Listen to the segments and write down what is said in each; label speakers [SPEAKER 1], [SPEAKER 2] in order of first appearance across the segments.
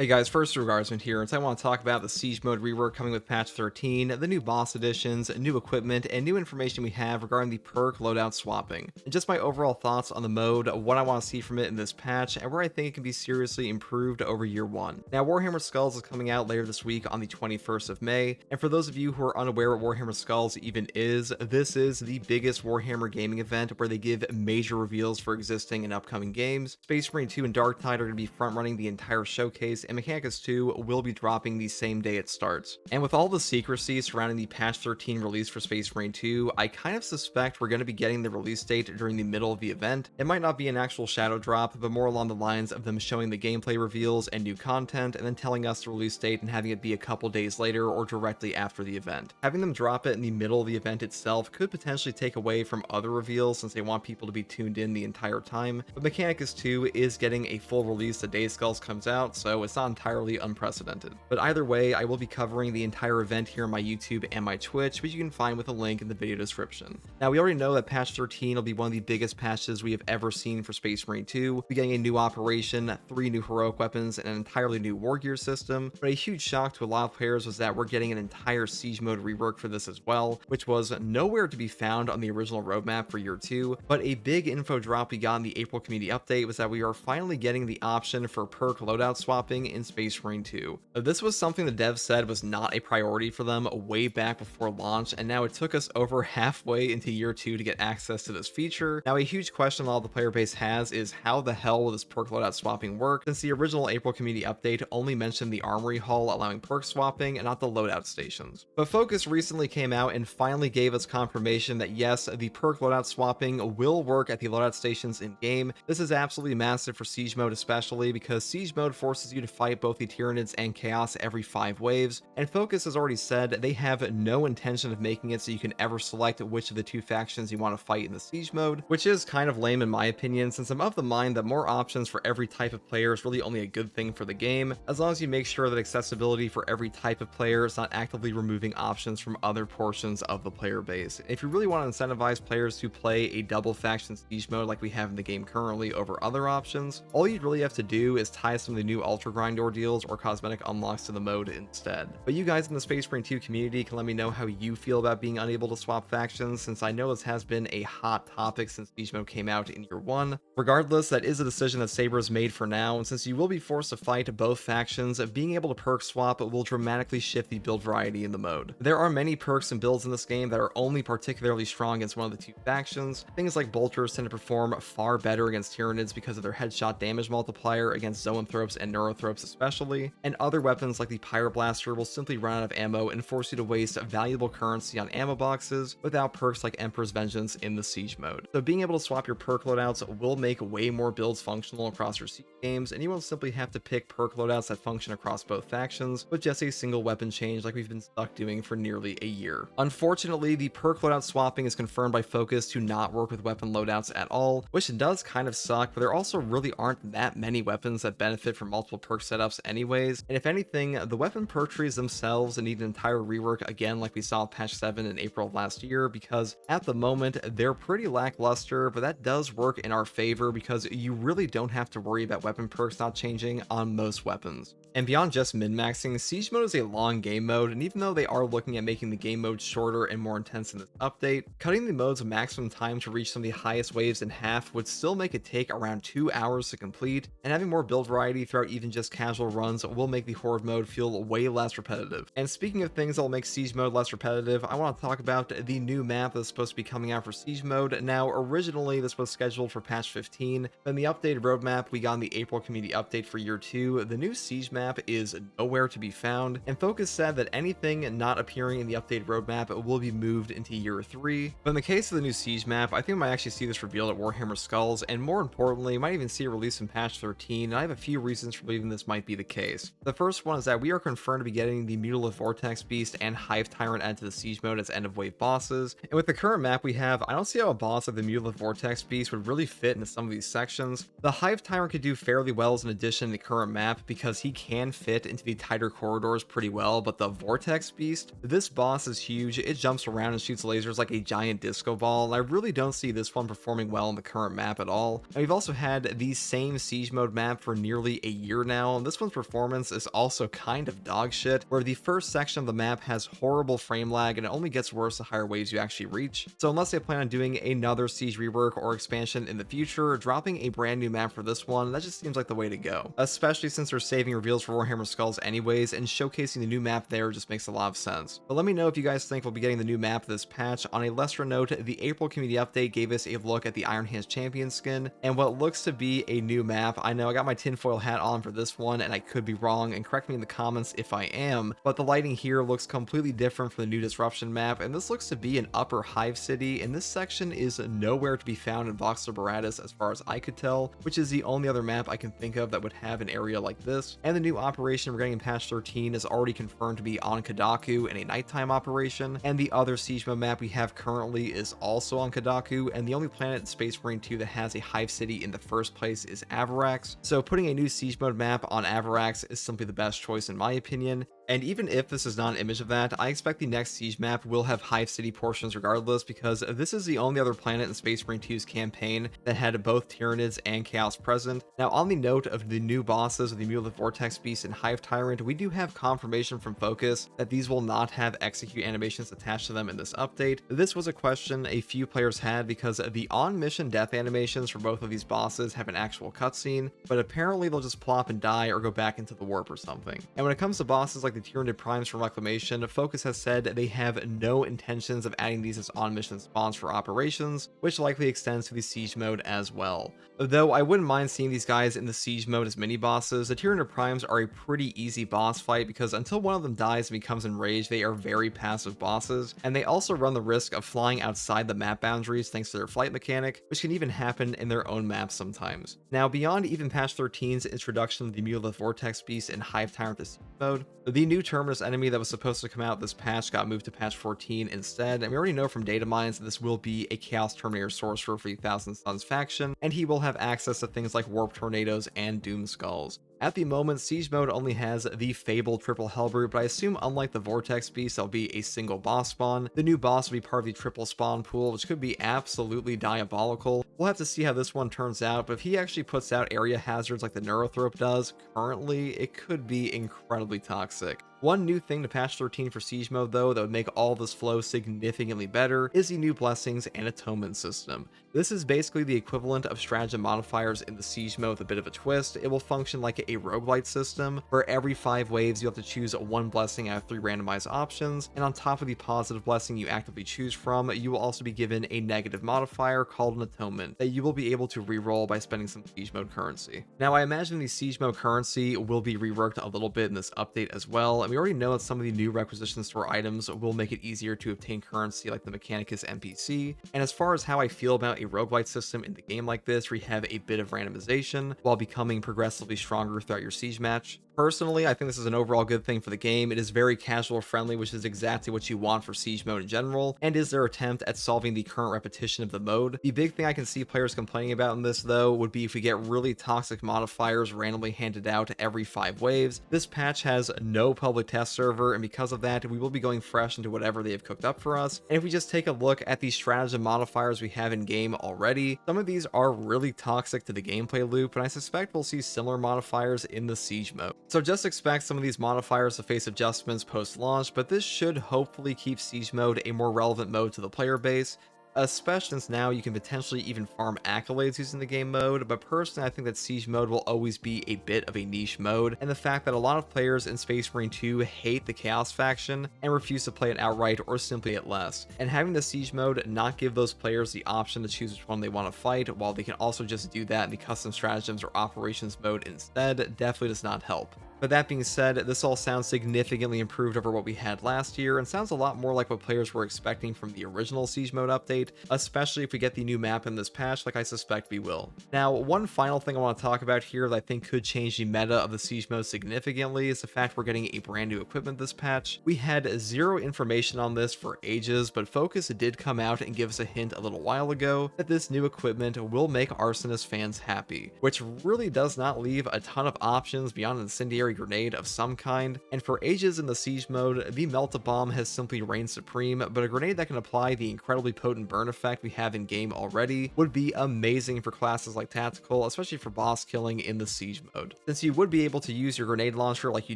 [SPEAKER 1] Hey guys, first Regardsman here, and I want to talk about the Siege mode rework coming with patch 13, the new boss additions, new equipment, and new information we have regarding the perk loadout swapping, and just my overall thoughts on the mode, what I want to see from it in this patch, and where I think it can be seriously improved over year one. Now, Warhammer Skulls is coming out later this week on the 21st of May, and for those of you who are unaware what Warhammer Skulls even is, this is the biggest Warhammer gaming event where they give major reveals for existing and upcoming games. Space Marine 2 and Darktide are going to be front running the entire showcase, and Mechanicus 2 will be dropping the same day it starts. And with all the secrecy surrounding the patch 13 release for Space Marine 2, I kind of suspect we're going to be getting the release date during the middle of the event. It might not be an actual shadow drop, but more along the lines of them showing the gameplay reveals and new content, and then telling us the release date and having it be a couple days later or directly after the event. Having them drop it in the middle of the event itself could potentially take away from other reveals since they want people to be tuned in the entire time, but Mechanicus 2 is getting a full release the day Skulls comes out, so it's not entirely unprecedented. But either way, I will be covering the entire event here on my YouTube and my Twitch, which you can find with a link in the video description. Now, we already know that patch 13 will be one of the biggest patches we have ever seen for Space Marine 2. We're getting a new operation, 3 new heroic weapons, and an entirely new war gear system. But a huge shock to a lot of players was that we're getting an entire siege mode rework for this as well, which was nowhere to be found on the original roadmap for year 2. But a big info drop we got in the April community update was that we are finally getting the option for perk loadout swapping in Space Marine 2. This was something the devs said was not a priority for them way back before launch, and now it took us over halfway into year 2 to get access to this feature. Now, a huge question all the player base has is how the hell will this perk loadout swapping work, since the original April community update only mentioned the armory hall allowing perk swapping and not the loadout stations. But Focus recently came out and finally gave us confirmation that yes, the perk loadout swapping will work at the loadout stations in game. This is absolutely massive for siege mode, especially because siege mode forces you to fight both the Tyranids and Chaos every 5 waves, and Focus has already said they have no intention of making it so you can ever select which of the 2 factions you want to fight in the siege mode, which is kind of lame in my opinion, since I'm of the mind that more options for every type of player is really only a good thing for the game, as long as you make sure that accessibility for every type of player is not actively removing options from other portions of the player base. If you really want to incentivize players to play a double faction siege mode like we have in the game currently over other options, all you'd really have to do is tie some of the new ultra grind ordeals or cosmetic unlocks to the mode instead. But you guys in the Space Marine 2 community can let me know how you feel about being unable to swap factions, since I know this has been a hot topic since siege mode came out in year 1. Regardless, that is a decision that Saber has made for now, and since you will be forced to fight both factions, being able to perk swap will dramatically shift the build variety in the mode. There are many perks and builds in this game that are only particularly strong against one of the 2 factions. Things like bolters tend to perform far better against Tyranids because of their headshot damage multiplier against zoanthropes and neurothropes especially, and other weapons like the Pyroblaster will simply run out of ammo and force you to waste valuable currency on ammo boxes without perks like Emperor's Vengeance in the siege mode. So being able to swap your perk loadouts will make way more builds functional across your siege games, and you won't simply have to pick perk loadouts that function across both factions with just a single weapon change like we've been stuck doing for nearly a year. Unfortunately, the perk loadout swapping is confirmed by Focus to not work with weapon loadouts at all, which does kind of suck, but there also really aren't that many weapons that benefit from multiple perk setups anyways, and if anything, the weapon perk trees themselves need an entire rework again like we saw with patch 7 in April of last year, because at the moment they're pretty lackluster, but that does work in our favor because you really don't have to worry about weapon perks not changing on most weapons. And beyond just min-maxing, siege mode is a long game mode, and even though they are looking at making the game mode shorter and more intense in this update, cutting the mode's maximum time to reach some of the highest waves in half would still make it take around 2 hours to complete, and having more build variety throughout even just casual runs will make the horde mode feel way less repetitive. And speaking of things that will make siege mode less repetitive, I want to talk about the new map that's supposed to be coming out for siege mode. Now, originally this was scheduled for patch 15, but in the updated roadmap we got in the April community update for year 2, the new siege map is nowhere to be found, and Focus said that anything not appearing in the updated roadmap will be moved into year 3. But in the case of the new siege map, I think we might actually see this revealed at Warhammer Skulls, and more importantly, might even see it released in patch 13, and I have a few reasons for believing this might be the case. The first one is that we are confirmed to be getting the Mutilith Vortex Beast and Hive Tyrant added to the siege mode as end of wave bosses, and with the current map we have, I don't see how a boss like the Mutilith Vortex Beast would really fit into some of these sections. The Hive Tyrant could do fairly well as an addition in the current map because he can fit into the tighter corridors pretty well, but the Vortex Beast, this boss is huge. It jumps around and shoots lasers like a giant disco ball, and I really don't see this one performing well in the current map at all. And we've also had the same siege mode map for nearly a year now, well, and this one's performance is also kind of dog shit, where the first section of the map has horrible frame lag and it only gets worse the higher waves you actually reach. So unless they plan on doing another Siege rework or expansion in the future, dropping a brand new map for this one, that just seems like the way to go. Especially since they're saving reveals for Warhammer Skulls anyways, and showcasing the new map there just makes a lot of sense. But let me know if you guys think we'll be getting the new map this patch. On a lesser note, the April community update gave us a look at the Iron Hands Champion skin, and what looks to be a new map. I know I got my tinfoil hat on for this one, and I could be wrong, and correct me in the comments if I am, but the lighting here looks completely different from the new Disruption map, and this looks to be an upper Hive City, and this section is nowhere to be found in Voxel Baratus as far as I could tell, which is the only other map I can think of that would have an area like this. And the new operation we're getting in patch 13 is already confirmed to be on Kadaku in a nighttime operation, and the other Siege mode map we have currently is also on Kadaku, and the only planet in Space Marine 2 that has a Hive City in the first place is Avarax, so putting a new Siege mode map on Avarax is simply the best choice in my opinion. And even if this is not an image of that, I expect the next Siege map will have Hive City portions regardless, because this is the only other planet in Space Marine 2's campaign that had both Tyranids and Chaos present. Now, on the note of the new bosses of the Mule of Vortex Beast and Hive Tyrant, we do have confirmation from Focus that these will not have execute animations attached to them in this update. This was a question a few players had because the on-mission death animations for both of these bosses have an actual cutscene, but apparently they'll just plop and die or go back into the warp or something. And when it comes to bosses like the Tyranid Primes from Reclamation, Focus has said they have no intentions of adding these as on-mission spawns for operations, which likely extends to the Siege mode as well. Though I wouldn't mind seeing these guys in the Siege mode as mini-bosses, the Tyranid Primes are a pretty easy boss fight because until one of them dies and becomes enraged, they are very passive bosses, and they also run the risk of flying outside the map boundaries thanks to their flight mechanic, which can even happen in their own maps sometimes. Now, beyond even patch 13's introduction of the Mulith Vortex Beast and Hive Tyrant to Siege mode, the new Terminus enemy that was supposed to come out this patch got moved to patch 14 instead, and we already know from data mines that this will be a Chaos Terminator sorcerer for the Thousand Suns faction, and he will have access to things like Warp Tornadoes and Doom Skulls. At the moment, Siege mode only has the fabled triple Hellbrute, but I assume unlike the Vortex Beast, there'll be a single boss spawn. The new boss will be part of the triple spawn pool, which could be absolutely diabolical. We'll have to see how this one turns out, but if he actually puts out area hazards like the Neurothrope does currently, it could be incredibly toxic. One new thing to patch 13 for Siege mode though that would make all this flow significantly better is the new Blessings and Atonement system. This is basically the equivalent of stratagem modifiers in the Siege mode with a bit of a twist. It will function like a roguelite system, where every 5 waves you have to choose one blessing out of 3 randomized options, and on top of the positive blessing you actively choose from, you will also be given a negative modifier called an Atonement that you will be able to reroll by spending some Siege mode currency. Now I imagine the Siege mode currency will be reworked a little bit in this update as well, and we already know that some of the new requisition store items will make it easier to obtain currency like the Mechanicus NPC, and as far as how I feel about a roguelite system in the game like this, where you have a bit of randomization while becoming progressively stronger throughout your Siege match, personally, I think this is an overall good thing for the game. It is very casual friendly, which is exactly what you want for Siege mode in general, and is their attempt at solving the current repetition of the mode. The big thing I can see players complaining about in this though would be if we get really toxic modifiers randomly handed out every 5 waves. This patch has no public test server, and because of that, we will be going fresh into whatever they have cooked up for us. And if we just take a look at the stratagem modifiers we have in game already, some of these are really toxic to the gameplay loop, and I suspect we'll see similar modifiers in the Siege mode. So just expect some of these modifiers to face adjustments post-launch, but this should hopefully keep Siege mode a more relevant mode to the player base, especially since now you can potentially even farm accolades using the game mode. But personally, I think that Siege mode will always be a bit of a niche mode, and the fact that a lot of players in Space Marine 2 hate the Chaos faction and refuse to play it outright or simply at less, and having the Siege mode not give those players the option to choose which one they want to fight, while they can also just do that in the custom stratagems or operations mode instead, definitely does not help. But that being said, this all sounds significantly improved over what we had last year, and sounds a lot more like what players were expecting from the original Siege mode update, especially if we get the new map in this patch like I suspect we will. Now, one final thing I want to talk about here that I think could change the meta of the Siege mode significantly is the fact we're getting a brand new equipment this patch. We had zero information on this for ages, but Focus did come out and give us a hint a little while ago that this new equipment will make Arsonist fans happy, which really does not leave a ton of options beyond Incendiary legendary grenade of some kind, and for ages in the siege mode, the Melt-A-Bomb has simply reigned supreme, but a grenade that can apply the incredibly potent burn effect we have in game already would be amazing for classes like Tactical, especially for boss killing in the siege mode, since you would be able to use your grenade launcher like you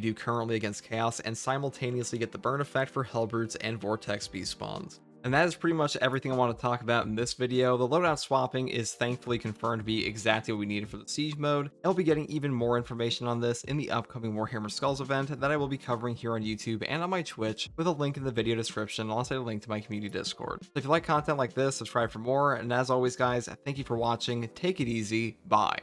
[SPEAKER 1] do currently against Chaos and simultaneously get the burn effect for Hellbrutes and Vortex Beast spawns. And that is pretty much everything I want to talk about in this video. The loadout swapping is thankfully confirmed to be exactly what we needed for the siege mode, and we'll be getting even more information on this in the upcoming Warhammer Skulls event that I will be covering here on YouTube and on my Twitch, with a link in the video description, and also a link to my community Discord. So if you like content like this, subscribe for more, and as always guys, thank you for watching, take it easy, bye.